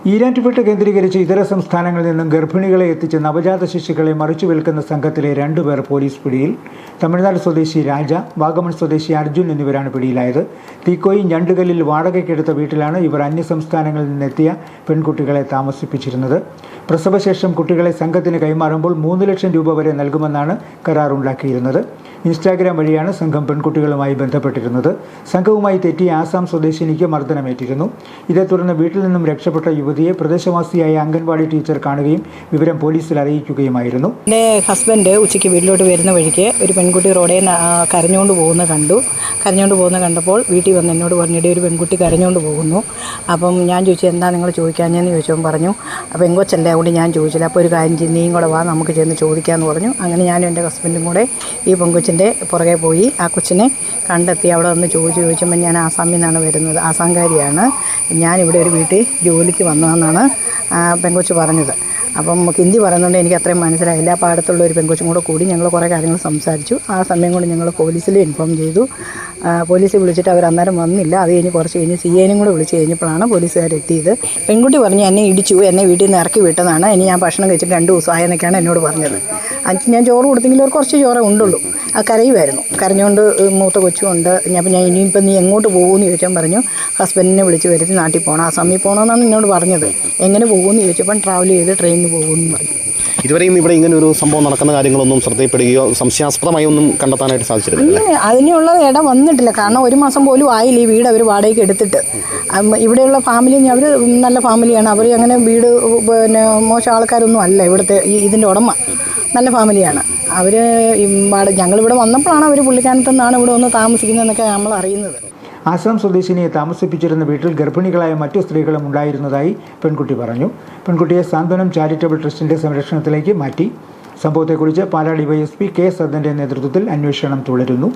ഈരാറ്റുപേട്ട കേന്ദ്രീകരിച്ച് ഇതര സംസ്ഥാനങ്ങളിൽ നിന്നും ഗർഭിണികളെ എത്തിച്ച് നവജാത ശിശുക്കളെ മറിച്ചു വിൽക്കുന്ന സംഘത്തിലെ 2 പേർ പോലീസ് പിടിയിൽ. തമിഴ്നാട് സ്വദേശി രാജ, വാഗമൺ സ്വദേശി അർജുൻ എന്നിവരാണ് പിടിയിലായത്. തീക്കോയി ഞണ്ടുകല്ലിൽ വാടകയ്ക്കെടുത്ത വീട്ടിലാണ് ഇവർ അന്യസംസ്ഥാനങ്ങളിൽ നിന്നെത്തിയ പെൺകുട്ടികളെ താമസിപ്പിച്ചിരുന്നത്. പ്രസവശേഷം കുട്ടികളെ സംഘത്തിന് കൈമാറുമ്പോൾ 3 ലക്ഷം രൂപ വരെ നൽകുമെന്നാണ് കരാറുണ്ടാക്കിയിരുന്നത്. ഇൻസ്റ്റാഗ്രാം വഴിയാണ് സംഘം പെൺകുട്ടികളുമായി ബന്ധപ്പെട്ടിരുന്നത്. സംഘവുമായി തെറ്റിയ ആസാം സ്വദേശിനിക്ക് മർദ്ദനമേറ്റിരുന്നു. ഇതേ തുടർന്ന് വീട്ടിൽ നിന്നും രക്ഷപ്പെട്ട യുവതിയെ പ്രദേശവാസിയായ അംഗൻവാടി ടീച്ചർ കാണുകയും വിവരം പോലീസിൽ അറിയിക്കുകയുമായിരുന്നു. എൻ്റെ ഹസ്ബൻഡ് ഉച്ചയ്ക്ക് വീട്ടിലോട്ട് വരുന്ന വഴിക്ക് ഒരു പെൺകുട്ടി റോഡിൽ കരഞ്ഞുകൊണ്ട് കണ്ടപ്പോൾ വീട്ടിൽ വന്ന് എന്നോട് പറഞ്ഞിട്ട് ഒരു പെൺകുട്ടി കരഞ്ഞുകൊണ്ട് പോകുന്നു. അപ്പം ഞാൻ ചോദിച്ചു എന്താ നിങ്ങൾ ചോദിക്കാഞ്ഞെന്ന് ചോദിച്ചപ്പോൾ പറഞ്ഞു പെങ്കൊച്ചല്ലേ, അതുകൊണ്ട് ഞാൻ ചോദിച്ചില്ല. അപ്പോൾ ഒരു കാര്യം ചെയ്ത് നീയും കൂടെ വാ, നമുക്ക് ചെന്ന് ചോദിക്കാമെന്ന് പറഞ്ഞു. അങ്ങനെ ഞാനും എൻ്റെ ഹസ്ബൻഡും കൂടെ ഈ പെങ്കൊച്ചിൻ്റെ പുറകെ പോയി ആ കൊച്ചിനെ കണ്ടെത്തി. അവിടെ വന്ന് ചോദിച്ചപ്പോൾ ഞാൻ ആസാമിൽ നിന്നാണ് വരുന്നത്, ആസാംകാരിയാണ്, ഞാനിവിടെ ഒരു വീട്ടിൽ ജോലിക്ക് വന്നതെന്നാണ് പെങ്കൊച്ച് പറഞ്ഞത്. അപ്പം ഹിന്ദി പറയുന്നതുകൊണ്ട് എനിക്ക് അത്രയും മനസ്സിലായില്ല. അപ്പോൾ അടുത്തുള്ള ഒരു പെങ്കൊച്ചും കൂടി ഞങ്ങൾ കുറേ കാര്യങ്ങൾ സംസാരിച്ചു. ആ സമയം കൊണ്ട് ഞങ്ങൾ പോലീസിൽ ഇൻഫോം ചെയ്തു. പോലീസിൽ വിളിച്ചിട്ട് അവർ അന്നേരം വന്നില്ല. അത് കഴിഞ്ഞ് കുറച്ച് കഴിഞ്ഞ് CIനും കൂടെ വിളിച്ച് കഴിഞ്ഞപ്പോഴാണ് പോലീസുകാരെത്തിയത്. പെൺകുട്ടി പറഞ്ഞു എന്നെ ഇടിച്ചു, എന്നെ വീട്ടിൽ നിന്ന് ഇറക്കി വിട്ടതാണ്, ഇനി ഞാൻ ഭക്ഷണം കഴിച്ചിട്ട് 2 ദിവസമായെന്നൊക്കെയാണ് എന്നോട് പറഞ്ഞത്. ഞാൻ ചോറ് കൊടുത്തെങ്കിലും ഒരു കുറച്ച് ചോറേ ഉണ്ടുള്ളൂ. ആ കരയുമായിരുന്നു, കരഞ്ഞുകൊണ്ട് മൂത്ത കൊച്ചുമുണ്ട്. അപ്പം ഞാൻ ഇനിയിപ്പം നീ എങ്ങോട്ട് പോകുമെന്ന് ചോദിച്ചാൽ പറഞ്ഞു ഹസ്ബൻഡിനെ വിളിച്ച് വരുത്തി നാട്ടിൽ പോകണം, ആസാമിൽ പോകണമെന്നാണ് എന്നോട് പറഞ്ഞത്. എങ്ങനെ പോകുമെന്ന് ചോദിച്ചപ്പം ട്രാവൽ ചെയ്ത് ട്രെയിനിന് പോകുമെന്ന് പറഞ്ഞു. ഇതുവരെയും ഇവിടെ ഇങ്ങനെ ഒരു സംഭവം നടക്കുന്ന കാര്യങ്ങളൊന്നും ശ്രദ്ധയിൽപ്പെടുകയോ സംശയാസ്പദമായി ഒന്നും കണ്ടെത്താനായിട്ട് സാധിച്ചിട്ടില്ല. അതിനുള്ള ഇടം വന്നിട്ടില്ല. കാരണം 1 മാസം പോലും ആയില്ല ഈ വീട് അവർ വാടകയ്ക്ക് എടുത്തിട്ട്. ഇവിടെയുള്ള ഫാമിലി അവർ നല്ല ഫാമിലിയാണ്. അവർ അങ്ങനെ വീട് മോശം ആൾക്കാരൊന്നും അല്ല. ഇവിടുത്തെ ഇതിൻ്റെ ഉടമ നല്ല ഫാമിലിയാണ്. അവർ ഞങ്ങളിവിടെ വന്നപ്പോഴാണ് അവർ പുള്ളിക്കാനത്തു നിന്നാണ് ഇവിടെ ഒന്ന് താമസിക്കുന്നതെന്നൊക്കെ നമ്മൾ അറിയുന്നത്. ആസാം സ്വദേശിനിയെ താമസിപ്പിച്ചിരുന്ന വീട്ടിൽ ഗർഭിണികളായ മറ്റു സ്ത്രീകളും ഉണ്ടായിരുന്നതായി പെൺകുട്ടി പറഞ്ഞു. പെൺകുട്ടിയെ സാന്ത്വനം ചാരിറ്റബിൾ ട്രസ്റ്റിൻ്റെ സംരക്ഷണത്തിലേക്ക് മാറ്റി. സംഭവത്തെക്കുറിച്ച് പാലാ DYSP K. സദൻ്റെ നേതൃത്വത്തിൽ അന്വേഷണം തുടരുന്നു.